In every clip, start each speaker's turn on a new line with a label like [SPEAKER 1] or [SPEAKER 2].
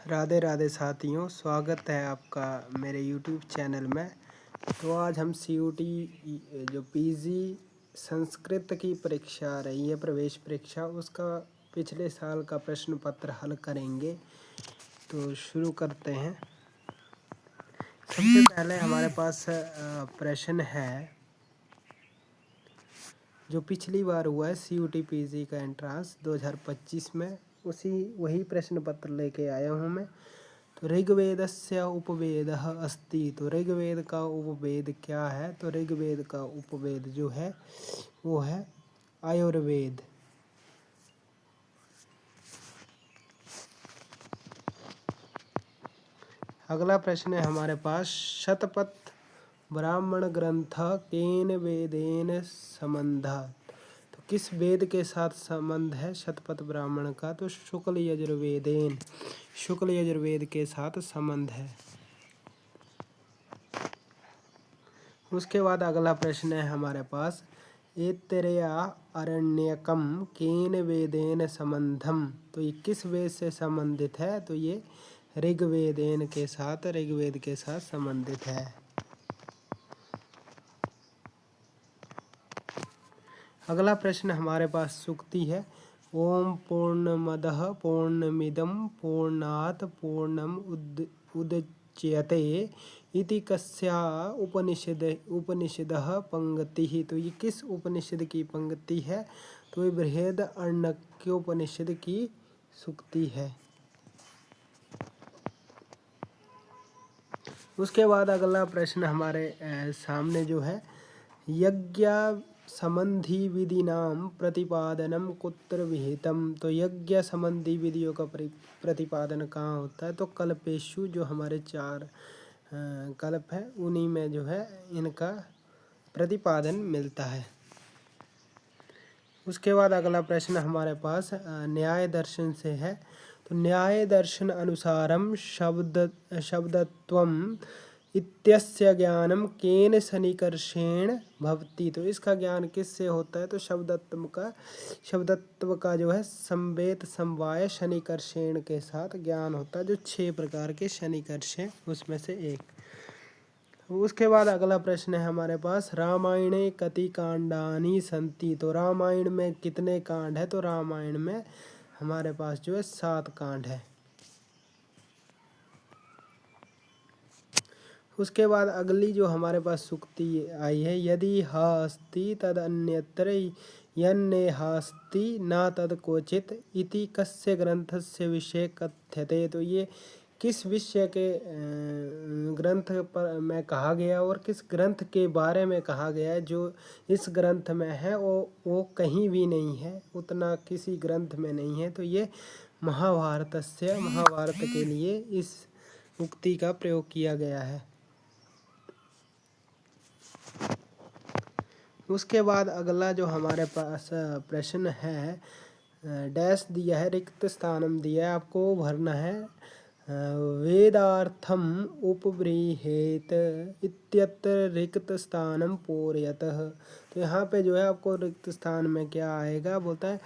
[SPEAKER 1] राधे राधे साथियों, स्वागत है आपका मेरे YouTube चैनल में। तो आज हम CUT जो PG संस्कृत की परीक्षा आ रही है, प्रवेश परीक्षा, उसका पिछले साल का प्रश्न पत्र हल करेंगे। तो शुरू करते हैं। सबसे पहले हमारे पास प्रश्न है जो पिछली बार हुआ है CUT PG का एंट्रांस 2025 में, वही प्रश्न पत्र लेके आया हूँ मैं। तो ऋग्वेदस्य उपवेदः अस्ति। तो ऋग्वेद का उपवेद क्या है? तो ऋग्वेद का उपवेद जो है वो है आयुर्वेद। अगला प्रश्न है हमारे पास, शतपथ ब्राह्मण ग्रंथ केन वेदेन संबंधः। तो किस वेद के साथ संबंध है शतपथ ब्राह्मण का? तो शुक्ल यजुर्वेदेन, शुक्ल यजुर्वेद के साथ संबंध है। उसके बाद अगला प्रश्न है हमारे पास, ऐतरेय आरण्यकम केन वेदेन संबंधम। तो ये किस वेद से संबंधित है? तो ये ऋग्वेदेन के साथ, ऋग्वेद के साथ संबंधित है। अगला प्रश्न हमारे पास सूक्ति है, ओम पूर्णमदः पूर्णमिदं पूर्णात् पूर्णम उदच्यते इति कस्या उपनिषदः पंक्तिः। तो ये किस उपनिषद की पंक्ति है? तो ये बृहदारण्यकोपनिषद की सूक्ति है। उसके बाद अगला प्रश्न हमारे सामने जो है, यज्ञ संबंधी विधिनाम प्रतिपादनम कुत्र विहितम। तो यज्ञ संबंधी विधियों का प्रतिपादन कहाँ होता है? तो कल्पेशु, जो हमारे 4 कल्प है उन्हीं में जो है इनका प्रतिपादन मिलता है। उसके बाद अगला प्रश्न हमारे पास न्याय दर्शन से है। तो न्याय दर्शन अनुसारम शब्दत्वम इत्यस्य ज्ञानम केन सन्निकर्षेण भवति। तो इसका ज्ञान किससे होता है? तो शब्दत्व का जो है संवेत समवाय सन्निकर्षेण के साथ ज्ञान होता है, जो 6 प्रकार के सन्निकर्ष हैं उसमें से एक। उसके बाद अगला प्रश्न है हमारे पास, रामायणे कति कांडानि सन्ति। तो रामायण में कितने कांड है? तो रामायण में हमारे पास जो है 7 कांड है। उसके बाद अगली जो हमारे पास सूक्ति आई है, यदि हास्ति तद अन्यत्र यन्नेहास्ति न तद क्वचित इति कस्य ग्रंथस्य विषय कथ्यते। तो ये किस विषय के ग्रंथ पर में कहा गया और किस ग्रंथ के बारे में कहा गया है? जो इस ग्रंथ में है वो कहीं भी नहीं है, उतना किसी ग्रंथ में नहीं है। तो ये महाभारत के लिए इस उक्ति का प्रयोग किया गया है। उसके बाद अगला जो हमारे पास प्रश्न है, डैश दिया है, रिक्त स्थानम दिया है, आपको भरना है। वेदार्थम उपब्रीहेत इत्यत्र रिक्त स्थानम पूरयतः। तो यहाँ पे जो है आपको रिक्त स्थान में क्या आएगा? बोलता है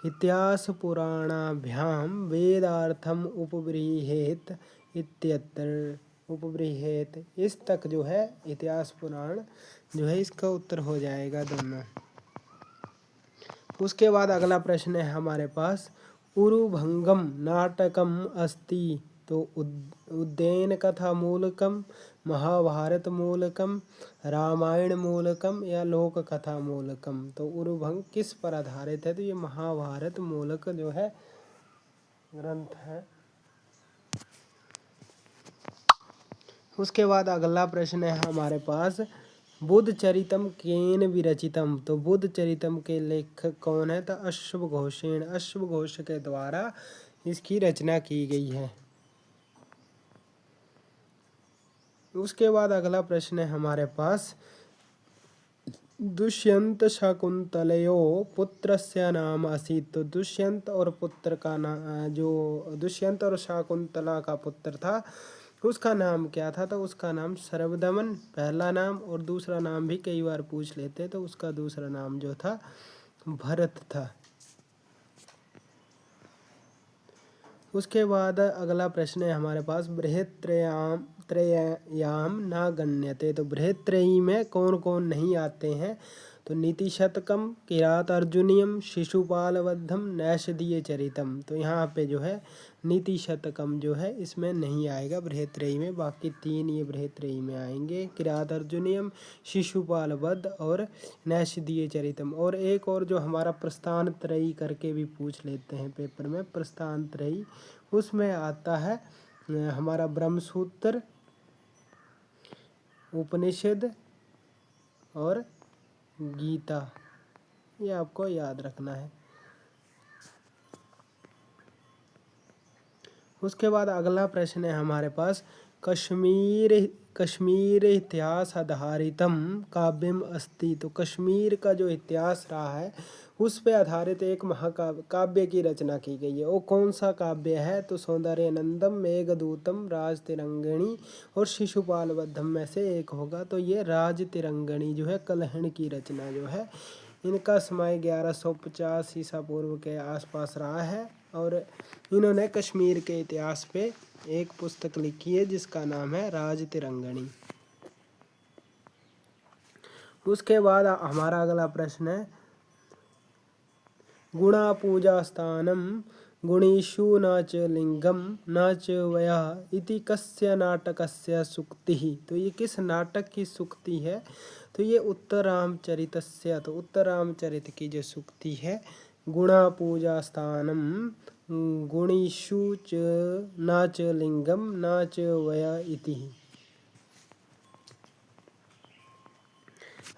[SPEAKER 1] इतिहास पुराणाभ्याम वेदार्थम उपब्रीहेत इत्यत्र उपब्रीहेत, इस तक जो है इतिहास पुराण जो है इसका उत्तर हो जाएगा दोनों। उसके बाद अगला प्रश्न है हमारे पास, उरुभंगम नाटकम अस्ति। तो उद्यन कथा मूलकम, महाभारत मूलकम, रामायण मूलकम या लोक कथा मूलकम। तो उरुभंग किस पर आधारित है? तो ये महाभारत मूलक जो है ग्रंथ है। उसके बाद अगला प्रश्न है हमारे पास, बुद्ध चरितम केन विरचितम। तो बुद्ध चरितम के लेखक कौन है? तो अश्व घोषेण, अश्व घोष के द्वारा इसकी रचना की गई है। उसके बाद अगला प्रश्न है हमारे पास, दुष्यंत शकुंतलयो पुत्रस्य नाम आसीत्। तो दुष्यंत और पुत्र का नाम, जो दुष्यंत और शकुंतला का पुत्र था उसका नाम क्या था? तो उसका नाम सर्वदमन पहला नाम, और दूसरा नाम भी कई बार पूछ लेते, तो उसका दूसरा नाम जो था भरत था। उसके बाद अगला प्रश्न है हमारे पास, बृहत्त्रयाम त्रययाम न गण्यते। तो बृहत्त्रयी में कौन कौन नहीं आते हैं? तो नीतिशतकम, किरातार्जुनीयम, शिशुपालवद्धम, नैषधीय चरितम। तो यहाँ पे जो है नीतिशतकम जो है इसमें नहीं आएगा बृहत्त्रयी में, बाकी 3 ये बृहत्त्रयी में आएंगे, किरातार्जुनीयम, शिशुपालवध और नैषधीय चरितम। और एक और जो हमारा प्रस्थान त्रयी करके भी पूछ लेते हैं पेपर में, प्रस्थान त्रयी, उसमें आता है हमारा ब्रह्मसूत्र, उपनिषद और गीता। ये आपको याद रखना है। उसके बाद अगला प्रश्न है हमारे पास, कश्मीर इतिहास आधारितम काव्यम अस्ति। तो कश्मीर का जो इतिहास रहा है उस पे आधारित एक महाकाव्य काव्य की रचना की गई है। वो कौन सा काव्य है? तो सौंदर्यनंदम, मेघदूतम, राजतिरंगिणी और शिशुपालवद्धम में से एक होगा। तो ये राजतिरंगिणी जो है कलहण की रचना जो है, इनका समय 1150 ईसा पूर्व के आसपास रहा है। और इन्होंने कश्मीर के इतिहास पे एक पुस्तक लिखी है जिसका नाम है राजतिरंगिणी। उसके बाद हमारा अगला प्रश्न है, गुणा पूजा स्थानम गुणेषु न च लिंगम न च वयः इति कस्य नाटकस्य सूक्तिः। तो ये किस नाटक की सूक्ति है? तो ये उत्तररामचरितस्य, तो उत्तररामचरित की जो सूक्ति है, गुणा पूजा स्थानम गुणेषु च न च लिंगम न च वयः इति।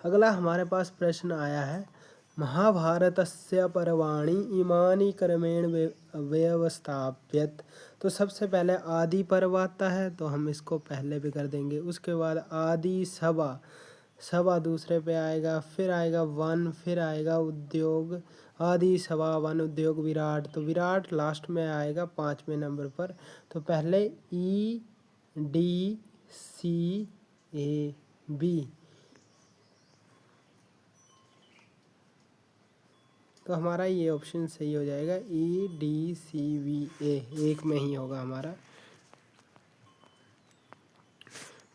[SPEAKER 1] अगला हमारे पास प्रश्न आया है, महाभारतस्य पर्वाणि इमानि क्रमेण व्यवस्थाप्यत। तो सबसे पहले आदि पर्व आता है, तो हम इसको पहले भी कर देंगे। उसके बाद आदि सभा, सभा दूसरे पे आएगा, फिर आएगा वन, फिर आएगा उद्योग, आदि सभा, वन, उद्योग, विराट। तो विराट लास्ट में आएगा 5वें नंबर पर। तो पहले E D C A B, तो हमारा ये ऑप्शन सही हो जाएगा, E D C V A, एक में ही होगा हमारा।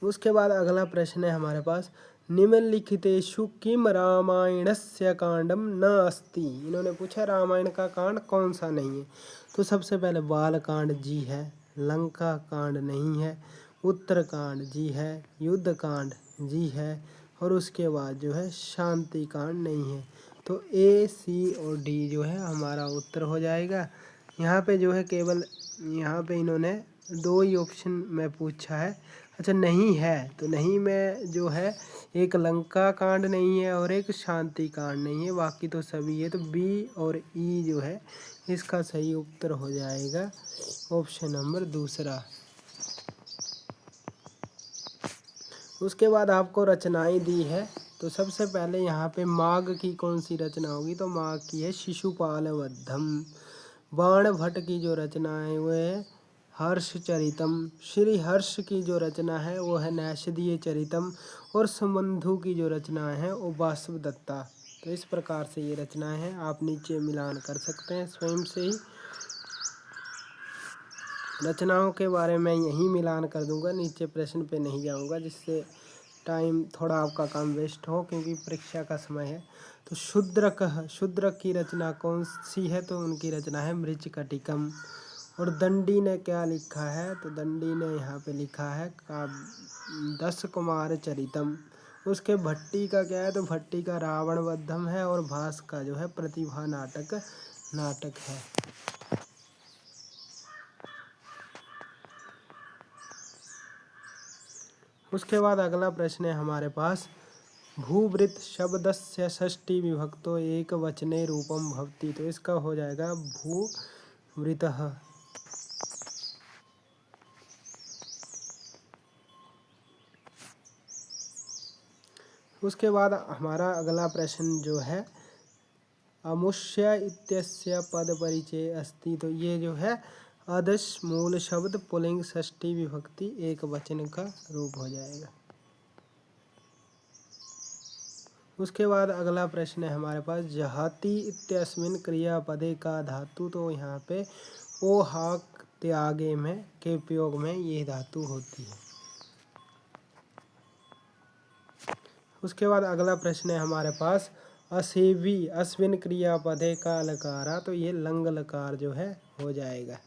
[SPEAKER 1] उसके बाद अगला प्रश्न है हमारे पास, निम्नलिखितेषु किम रामायणस्य कांडम न अस्ति। इन्होंने पूछा रामायण का कांड कौन सा नहीं है। तो सबसे पहले बाल कांड जी है, लंका कांड नहीं है, उत्तरकांड जी है, युद्ध कांड जी है, और उसके बाद जो है शांति कांड नहीं है। तो ए, सी और डी जो है हमारा उत्तर हो जाएगा। यहाँ पे जो है केवल यहाँ पे इन्होंने 2 ही ऑप्शन में पूछा है। अच्छा, नहीं है, तो नहीं में जो है एक लंका कांड नहीं है और एक शांति कांड नहीं है, बाकी तो सभी है। तो बी और ई जो है इसका सही उत्तर हो जाएगा ऑप्शन नंबर दूसरा। उसके बाद आपको रचनाएं दी है। तो सबसे पहले यहाँ पे माघ की कौन सी रचना होगी? तो माघ की है शिशुपालवद्धम। बाण भट्ट की जो रचना है वो है हर्षचरितम। श्री हर्ष की जो रचना है वो है नैषधीय चरितम। और संबंधु की जो रचना है वो वासवदत्ता। तो इस प्रकार से ये रचनाएं हैं, आप नीचे मिलान कर सकते हैं स्वयं से ही। रचनाओं के बारे में यही मिलान कर दूंगा, नीचे प्रश्न पे नहीं जाऊंगा, जिससे टाइम थोड़ा आपका काम वेस्ट हो, क्योंकि परीक्षा का समय है। तो शूद्रक की रचना कौन सी है? तो उनकी रचना है मृच्छकटिकम। और दंडी ने क्या लिखा है? तो दंडी ने यहाँ पे लिखा है दश कुमार चरितम। उसके भट्टी का क्या है? तो भट्टी का रावणवद्धम है। और भास का जो है प्रतिभा नाटक है। उसके बाद अगला प्रश्न है हमारे पास, भूवृत शब्दस्य षष्ठी विभक्तो एक वचने रूपम भवति। तो इसका हो जाएगा भूवृतः। उसके बाद हमारा अगला प्रश्न जो है, अमुष्य इत्यस्य पद परिचय अस्ति। तो ये जो है आदर्श मूल शब्द पुल्लिंग षष्ठी विभक्ति एक वचन का रूप हो जाएगा। उसके बाद अगला प्रश्न है हमारे पास, जहाति इत्यस्मिन् क्रियापदे का धातु। तो यहाँ पे ओ हाक त्यागे में के उपयोग में ये धातु होती है। उसके बाद अगला प्रश्न है हमारे पास असेवी अश्विन क्रियापदे का लकारा, तो ये लंग लकार जो है हो जाएगा।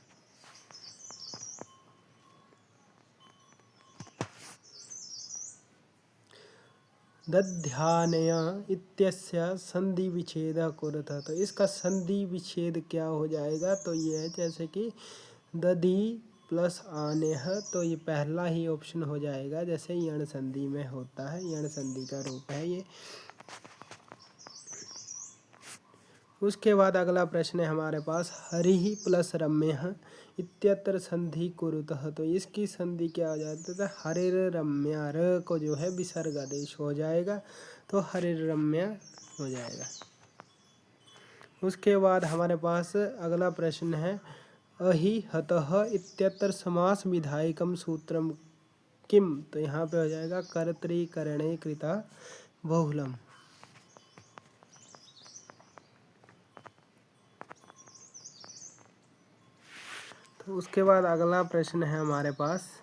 [SPEAKER 1] दध्यानया इत्यस्य संधि विच्छेद कुरुतः, तो इसका संधि विच्छेद क्या हो जाएगा, तो ये है जैसे कि दधि प्लस आनेह, तो ये पहला ही ऑप्शन हो जाएगा जैसे यण संधि में होता है, यण संधि का रूप है ये। उसके बाद अगला प्रश्न है हमारे पास हरिः प्लस रम्यः इत्यत्र संधि कुरुतः, तो इसकी संधि क्या हो जाती है, हरिर रम्या, र को जो है विसर्ग आदेश हो जाएगा, तो हरिर रम्या हो जाएगा। उसके बाद हमारे पास अगला प्रश्न है अहि हतः इत्यत्र समास विधायकम सूत्रम किम, तो यहाँ पे हो जाएगा कर्तृकरणे कृता बहुलम। तो उसके बाद अगला प्रश्न है हमारे पास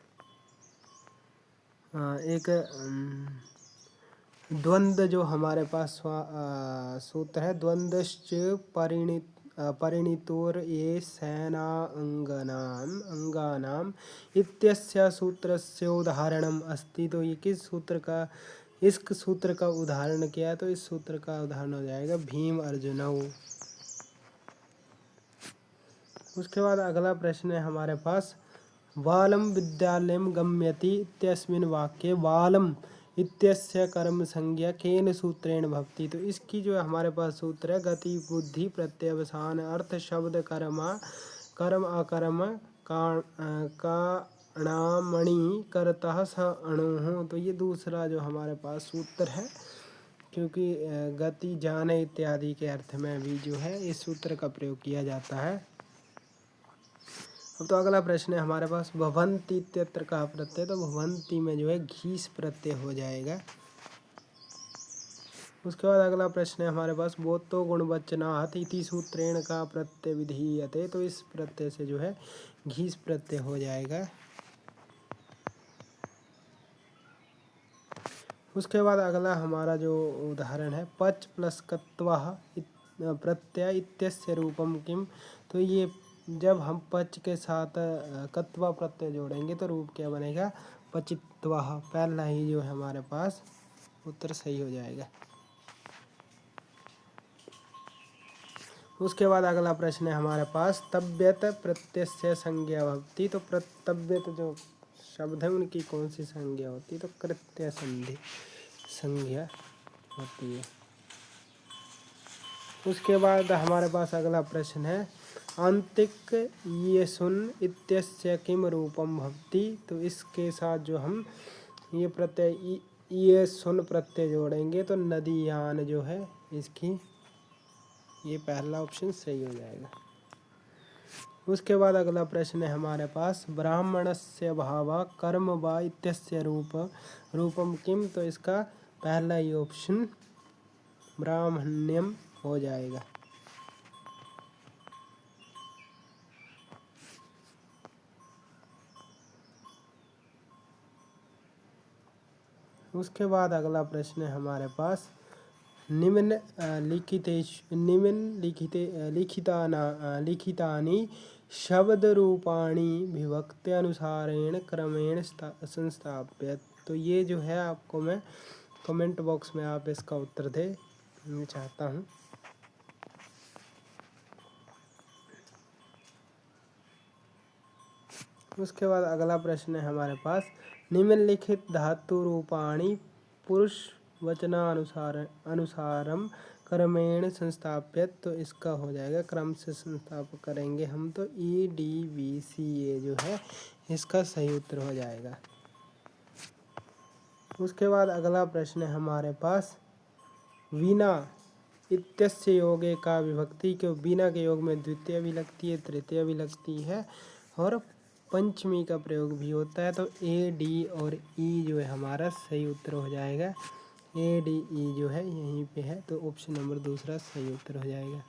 [SPEAKER 1] एक द्वंद्व जो हमारे पास सूत्र है, द्वंद्वश्च परिणितोर ये अंगानाम इत्यस्य सूत्रस्य उदाहरणम अस्ति, तो ये किस सूत्र का, इस सूत्र का उदाहरण क्या है, तो इस सूत्र का उदाहरण हो जाएगा भीम अर्जुनौ। उसके बाद अगला प्रश्न है हमारे पास बालम विद्यालयम गम्यति इत्यस्मिन् वाक्ये बालम इत्यस्य कर्म संज्ञा केन सूत्रेण भवति, तो इसकी जो हमारे पास सूत्र है गति बुद्धि प्रत्यवसान अर्थ शब्द कर्म अकर्म काणामणि कर्तः स अणुः, तो ये दूसरा जो हमारे पास सूत्र है, क्योंकि गति जाने इत्यादि के अर्थ में भी जो है इस सूत्र का प्रयोग किया जाता है। अब तो अगला प्रश्न है हमारे पास भवन्ति इत्यत्र का प्रत्यय, तो भवन्ति में जो है घीस प्रत्यय हो जाएगा। उसके बाद अगला प्रश्न है हमारे पास बोतो गुणवचनात् इति सूत्रेण का प्रत्यय विधीयते, तो इस प्रत्यय से जो है घीस प्रत्यय हो जाएगा। उसके बाद अगला हमारा जो उदाहरण है पच प्लस कत्वः प्रत्यय इत्यस्य रूपम किम, तो ये जब हम पच के साथ कत्वा प्रत्यय जोड़ेंगे तो रूप क्या बनेगा, पचित्वः, पहला ही जो है हमारे पास उत्तर सही हो जाएगा। उसके बाद अगला प्रश्न है हमारे पास तव्यत प्रत्यय संज्ञा भवति, तो तव्यत जो शब्द है उनकी कौन सी संज्ञा होती है, तो कृत्य संधि संज्ञा होती है। उसके बाद हमारे पास अगला प्रश्न है आंतिक ये सुन इत्यस्य किम रूपम भवति, तो इसके साथ जो हम ये प्रत्यय ये सुन प्रत्यय जोड़ेंगे तो नदीयान जो है इसकी ये पहला ऑप्शन सही हो जाएगा। उसके बाद अगला प्रश्न है हमारे पास ब्राह्मणस्य भावा कर्म वा इत्यस्य रूपम किम, तो इसका पहला ही ऑप्शन ब्राह्मण्यम हो जाएगा। उसके बाद अगला प्रश्न है हमारे पास लिखितानि शब्द रूपाणी विभक्ति अनुसारेण क्रमेण संस्थाप्य, तो ये जो है आपको मैं कमेंट बॉक्स में आप इसका उत्तर दे मैं चाहता हूँ। उसके बाद अगला प्रश्न है हमारे पास निम्नलिखित धातु रूपाणी पुरुष वचनानुसारम क्रमेण संस्थाप्यत, तो इसका हो जाएगा क्रम से संस्थापन करेंगे हम तो EDVCA जो है इसका सही उत्तर हो जाएगा। उसके बाद अगला प्रश्न है हमारे पास वीणा इत्यस्य योगे का विभक्ति, क्यों बिना के योग में द्वितीय भी लगती है तृतीय भी लगती है और पंचमी का प्रयोग भी होता है, तो AD और E जो है हमारा सही उत्तर हो जाएगा। ADE जो है यहीं पे है, तो ऑप्शन नंबर दूसरा सही उत्तर हो जाएगा।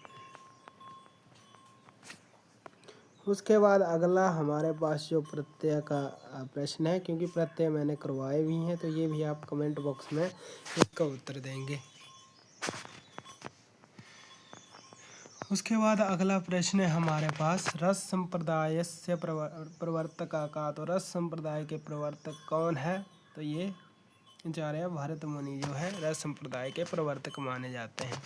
[SPEAKER 1] उसके बाद अगला हमारे पास जो प्रत्यय का प्रश्न है, क्योंकि प्रत्यय मैंने करवाए भी हैं तो ये भी आप कमेंट बॉक्स में इसका उत्तर देंगे। उसके बाद अगला प्रश्न है हमारे पास रस संप्रदायस्य प्रवर्तका का। तो रस संप्रदाय के प्रवर्तक कौन है? तो ये आचार्य भरत मुनि जो है रस संप्रदाय के प्रवर्तक माने जाते हैं।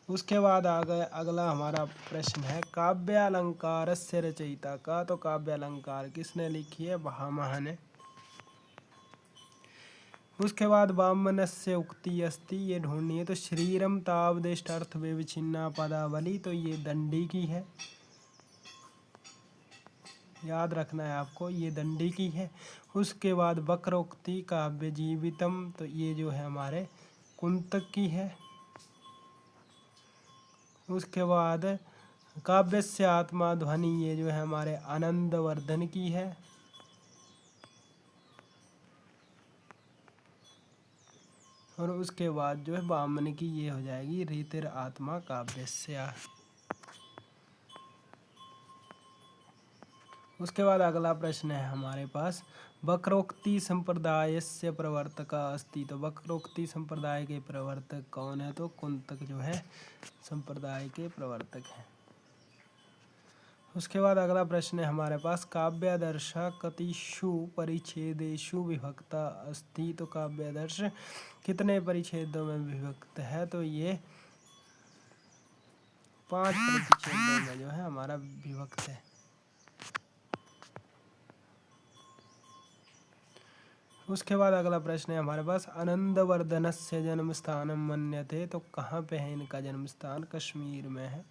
[SPEAKER 1] उसके बाद अगला हमारा प्रश्न है काव्यालंकारस्य रचयिता का। तो काव्यालंकार किसने लिखी है? भामह ने। उसके बाद वामनस्य उक्ति अस्ति, ये ढूंढनी है। तो श्रीरम तावदेष्टार्थ विविच्छिन्ना पदावली, तो ये दंडी की है, याद रखना है आपको, ये दंडी की है। उसके बाद वक्रोक्ति काव्य जीवितम, तो ये जो है हमारे कुंतक की है। उसके बाद काव्यस्य आत्मा ध्वनि, ये जो है हमारे आनंदवर्धन की है। और उसके बाद जो है वामन की, ये हो जाएगी रीतिर आत्मा काव्यस्य। उसके बाद अगला प्रश्न है हमारे पास वक्रोक्ति संप्रदायस्य प्रवर्तका अस्ति। तो वक्रोक्ति संप्रदाय के प्रवर्तक कौन है? तो कुंतक जो है संप्रदाय के प्रवर्तक हैं। उसके बाद अगला प्रश्न है हमारे पास काव्यादर्श कतिषु परिच्छेदेषु विभक्ता अस्ति। तो काव्यादर्श कितने परिच्छेदों में विभक्त है? तो ये 5 परिच्छेदों में जो है हमारा विभक्त है। उसके बाद अगला प्रश्न है हमारे पास आनंदवर्धनस्य जन्म स्थानम मन्यते। तो कहाँ पे है इनका जन्म स्थान? कश्मीर में है।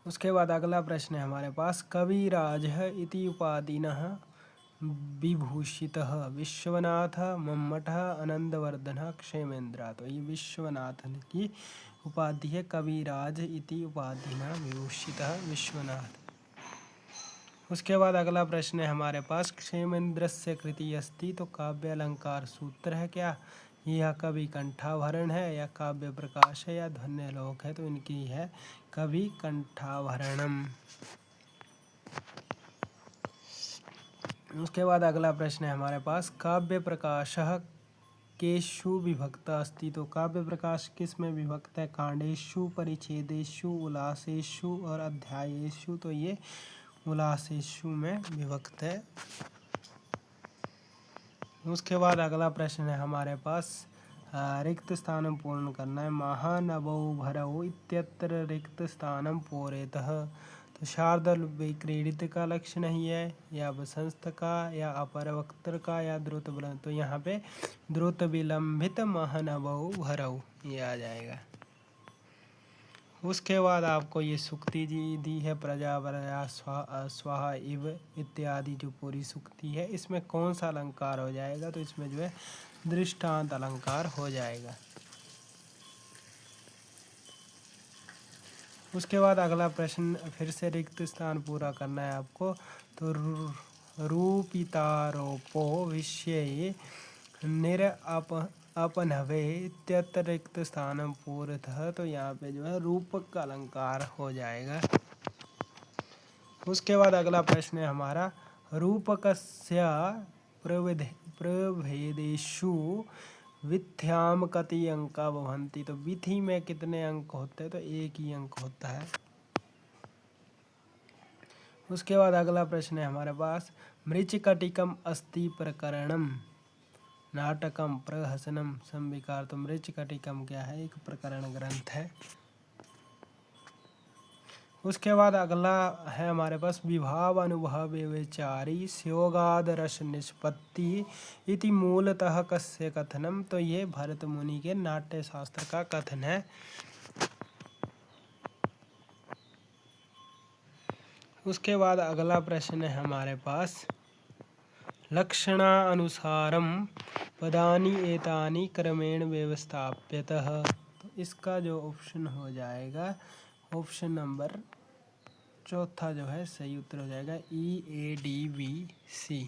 [SPEAKER 1] उसके बाद अगला प्रश्न है हमारे पास कविराज इति उपाधिनः विभूषितः विश्वनाथ मम्मट आनंदवर्धन क्षेमेंद्र। तो ये विश्वनाथन की उपाधि है, कविराज इति उपाधिना विभूषितः विश्वनाथ। उसके बाद अगला प्रश्न है हमारे पास क्षेमेंद्रस्य कृति अस्ति। तो काव्य अलंकार सूत्र है क्या? यह कवि कंठाभरण है या काव्य प्रकाश है या ध्वन्यालोक है? तो इनकी है कवि कंठाभरणम। उसके बाद अगला प्रश्न है हमारे पास काव्य प्रकाश केषु विभक्त अस्ति। तो काव्य प्रकाश किस में विभक्त है? कांडेषु परिच्छेदेषु उल्लासेषु और अध्यायेषु। तो ये उल्लासेषु में विभक्त है। उसके बाद अगला प्रश्न है हमारे पास रिक्त स्थानं पूर्ण करना है। महानवौ भरौ इत्यत्र रिक्त स्थानं पूरेतः। तो शार्दूल विक्रीडित का लक्षण ही है या वसंस्थ का या अपर वक्त्र का या द्रुत विलंबित। तो यहाँ पे द्रुत विलंबित महानवौ भरौ ये आ जाएगा। उसके बाद आपको ये सुक्ति दी है प्रजा वरया स्वाहा इव इत्यादि जो पूरी सुक्ति है, इसमें कौन सा अलंकार हो जाएगा? तो इसमें जो है दृष्टांत अलंकार हो जाएगा। उसके बाद अगला प्रश्न फिर से रिक्त स्थान पूरा करना है आपको। तो रूपितारोपो विषये अपनवे इत्यत्र रिक्त स्थानं पूर्वतः। तो यहाँ पे जो है रूपक का अलंकार हो जाएगा। उसके बाद अगला प्रश्न है हमारा रूपकस्य प्रभेदेषु विथ्याम कति अंका भवन्ति। तो विधि में कितने अंक होते हैं? तो 1 ही अंक होता है। उसके बाद अगला प्रश्न है हमारे पास मृच्छकटिकम अस्ति प्रकरणम नाटकम प्रहसनम संविकार। तो मृच्छकटिकम क्या है? एक प्रकरण ग्रंथ है। उसके बाद अगला है हमारे पास विभाव अनुभव विचारी स्योगाद रस निष्पत्ति इति मूलतः कस्य कथनम। तो ये भरत मुनि के नाट्य शास्त्र का कथन है। उसके बाद अगला प्रश्न है हमारे पास लक्षणानुसारम पदानि एतानि क्रमेण व्यवस्थाप्यतः। तो इसका जो ऑप्शन हो जाएगा ऑप्शन नंबर 4 जो है सही उत्तर हो जाएगा EADBC।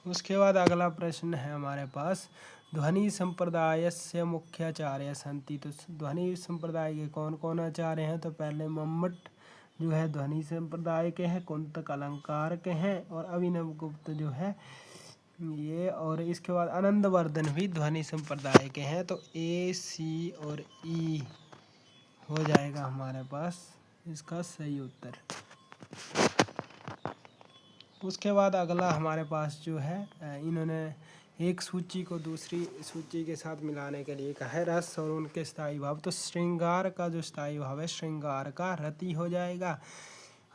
[SPEAKER 1] उसके बाद अगला प्रश्न है हमारे पास ध्वनि संप्रदायस्य मुख्याचार्य संति। तो ध्वनि संप्रदाय के कौन कौन आचार्य हैं? तो पहले मम्मट जो है ध्वनि संप्रदाय के हैं, कुंतक अलंकार के हैं, और अभिनव गुप्त जो है ये, और इसके बाद आनंदवर्धन भी ध्वनि संप्रदाय के हैं। तो ए, सी और ई हो जाएगा हमारे पास इसका सही उत्तर। उसके बाद अगला हमारे पास जो है इन्होंने एक सूची को दूसरी सूची के साथ मिलाने के लिए कहा है, रस और उनके स्थायी भाव। तो श्रृंगार का जो स्थायी भाव है श्रृंगार का रति हो जाएगा,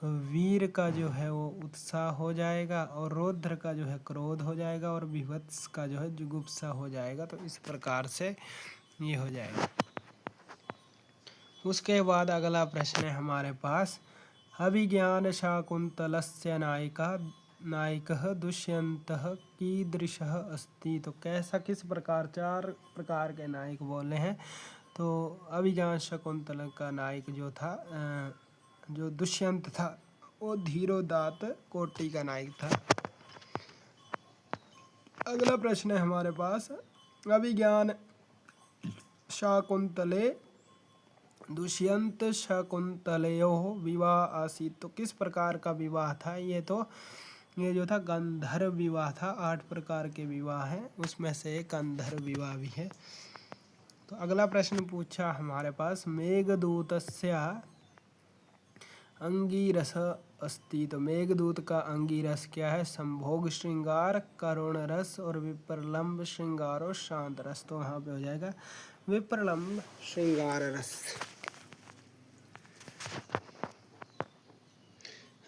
[SPEAKER 1] वीर का जो है वो उत्साह हो जाएगा, और रौद्र का जो है क्रोध हो जाएगा, और विभत्स का जो है जुगुप्सा हो जाएगा। तो इस प्रकार से ये हो जाएगा। उसके बाद अगला प्रश्न है हमारे पास, अभिज्ञान शाकुंतलस्य नायकः दुष्यन्तः कीदृशः अस्ति। तो कैसा, किस प्रकार, चार प्रकार के नायक बोले हैं। तो अभिज्ञान शाकुंतल का नायक जो था जो दुष्यंत था वो धीरोदात्त कोटि का नायक था। अगला प्रश्न है हमारे पास, अभिज्ञान शाकुंतले दुष्यंत शकुंतलयोः विवाह आसीत्। तो किस प्रकार का विवाह था? ये जो था गंधर्व विवाह था। 8 प्रकार के विवाह हैं, उसमें से एक गंधर्व विवाह भी है। तो अगला प्रश्न पूछा हमारे पास, मेघदूतस्य अंगीरस अस्ति। तो मेघदूत का अंगीरस क्या है? संभोग श्रृंगार, करुण रस, और विप्रलंब श्रृंगार और शांत रस। तो वहाँ पे हो जाएगा विप्रलंब श्रृंगार रस।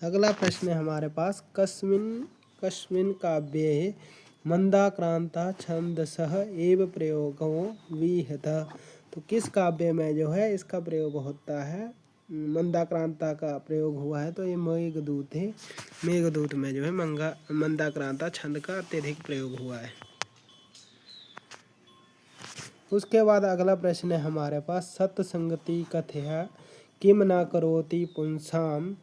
[SPEAKER 1] अगला प्रश्न है हमारे पास, कस्मिन् काव्ये मंदाक्रांता छंदसः एव प्रयोगो विहितः। तो किस काव्य में जो है इसका प्रयोग होता है, मंदाक्रांता का प्रयोग हुआ है? तो ये मेघदूत है। मेघदूत में जो है मंदाक्रांता छंद का अत्यधिक प्रयोग हुआ है। उसके बाद अगला प्रश्न है हमारे पास, सत्संगति कथया किम न करोति पुंसाम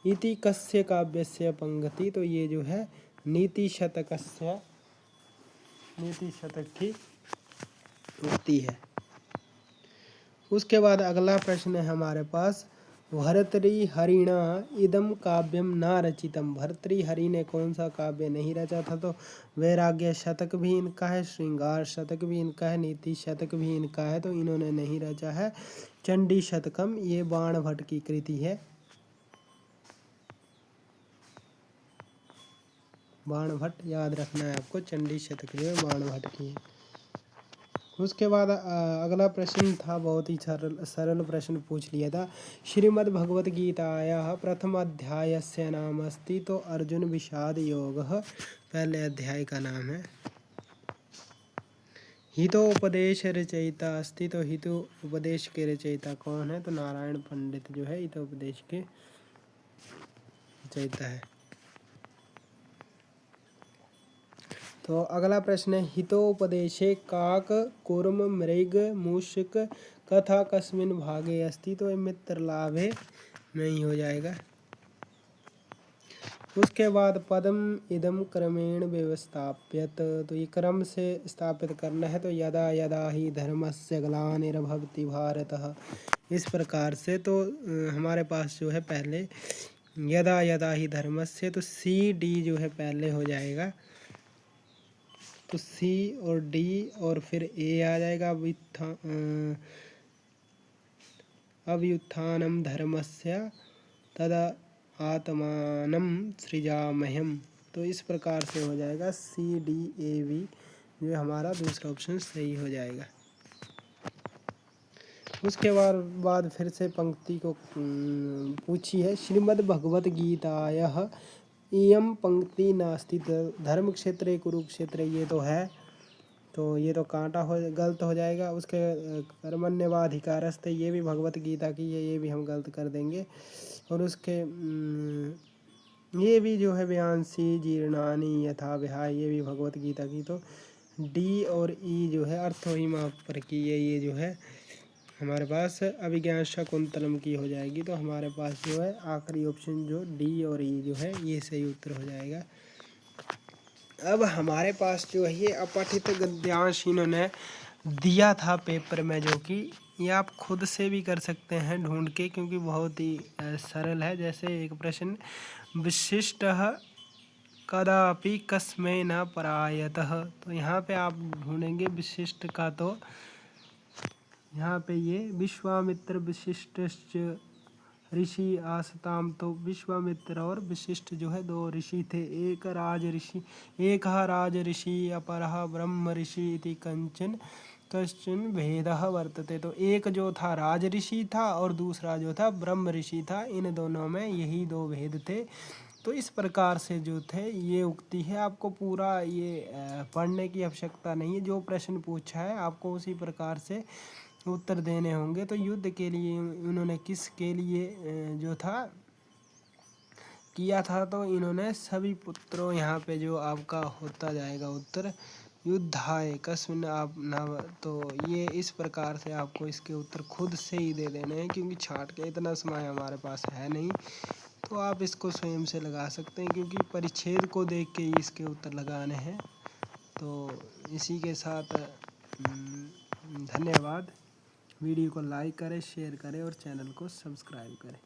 [SPEAKER 1] इति कस्य काव्यस्य पंक्ति। तो ये जो है नीति शतक की उक्ति है। उसके बाद अगला प्रश्न है हमारे पास, भर्तृहरिणा इदम काव्यम न रचितम। भर्तृहरि ने कौन सा काव्य नहीं रचा था? तो वैराग्य शतक भी इनका है, श्रृंगार शतक भी इनका है, नीति शतक भी इनका है। तो इन्होंने नहीं रचा है चंडी शतकम, ये बाणभट्ट की कृति है। बाणभट्ट याद रखना है आपको, चंडी शतक जो है बाणभट्ट की है। उसके बाद अगला प्रश्न था, बहुत ही सरल प्रश्न पूछ लिया था, श्रीमद् भगवत गीतायाः प्रथम अध्यायस्य नाम अस्ति। तो अर्जुन विषाद योगः पहले अध्याय का नाम है। हितोपदेश रचयिता अस्ति। तो हितोपदेश के रचयिता कौन है? तो नारायण पंडित जो है हितोपदेश के रचयिता है। तो अगला प्रश्न है, हितोपदेशे काक कूर्म मृग मूषक कथा कस्मिन् भागे अस्ति। तो मित्र लाभे में ही हो जाएगा। उसके बाद पदम इदम क्रमेण व्यवस्थाप्यत। तो ये क्रम से स्थापित करना है। तो यदा यदा ही धर्मस्य ग्लानिर्भवति भारतः, इस प्रकार से। तो हमारे पास जो है पहले यदा यदा ही धर्मस्य, तो सी डी जो है पहले हो जाएगा। तो सी और डी और फिर ए आ जाएगा। अभ्युत्थानम धर्मस्य तदा आत्मानं सृजाम्यहम्। तो इस प्रकार से हो जाएगा सी डी ए वी, जो हमारा दूसरा ऑप्शन सही हो जाएगा। उसके बाद फिर से पंक्ति को पूछी है, श्रीमद् भगवत गीतायाः इयं पंक्ति नास्ति। धर्म क्षेत्रे कुरुक्षेत्र ये तो है, तो ये तो कांटा गलत हो जाएगा। उसके कर्मण्येवाधिकारस्ते ये भी भगवत गीता की है, ये भी हम गलत कर देंगे। और उसके ये भी जो है व्यांसी जीर्णानि यथा विहाय, ये भी भगवत गीता की। तो डी और ई जो है अर्थोहिमा पर की ये जो है हमारे पास अभिज्ञान शाकुंतलम की हो जाएगी। तो हमारे पास जो है आखिरी ऑप्शन जो डी और ई जो है ये सही उत्तर हो जाएगा। अब हमारे पास जो है ये अपठित गद्यांश इन्होंने दिया था पेपर में, जो कि ये आप खुद से भी कर सकते हैं ढूंढ के, क्योंकि बहुत ही सरल है। जैसे एक प्रश्न, विशिष्टः कदापि कस्मै न परायतः, तो यहाँ पे आप ढूंढेंगे विशिष्ट का, तो यहाँ पे ये विश्वामित्र विशिष्टश्च ऋषि आसताम, तो विश्वामित्र और विशिष्ट जो है दो ऋषि थे। एक राज ऋषि अपरः ब्रह्म ऋषि इति कश्चन भेदः वर्तते, तो एक जो था राज ऋषि था और दूसरा जो था ब्रह्म ऋषि था, इन दोनों में यही दो भेद थे। तो इस प्रकार से जो थे ये उक्ति है। आपको पूरा ये पढ़ने की आवश्यकता नहीं है, जो प्रश्न पूछा है आपको उसी प्रकार से उत्तर देने होंगे। तो युद्ध के लिए उन्होंने किसके लिए जो था किया था, तो इन्होंने सभी पुत्रों, यहाँ पे जो आपका होता जाएगा उत्तर, युद्धाय कस्मिन् आप नाम, तो ये इस प्रकार से आपको इसके उत्तर खुद से ही दे देने हैं, क्योंकि छाट के इतना समय हमारे पास है नहीं। तो आप इसको स्वयं से लगा सकते हैं, क्योंकि परिच्छेद को देख के ही इसके उत्तर लगाने हैं। तो इसी के साथ धन्यवाद। वीडियो को लाइक करें, शेयर करें और चैनल को सब्सक्राइब करें।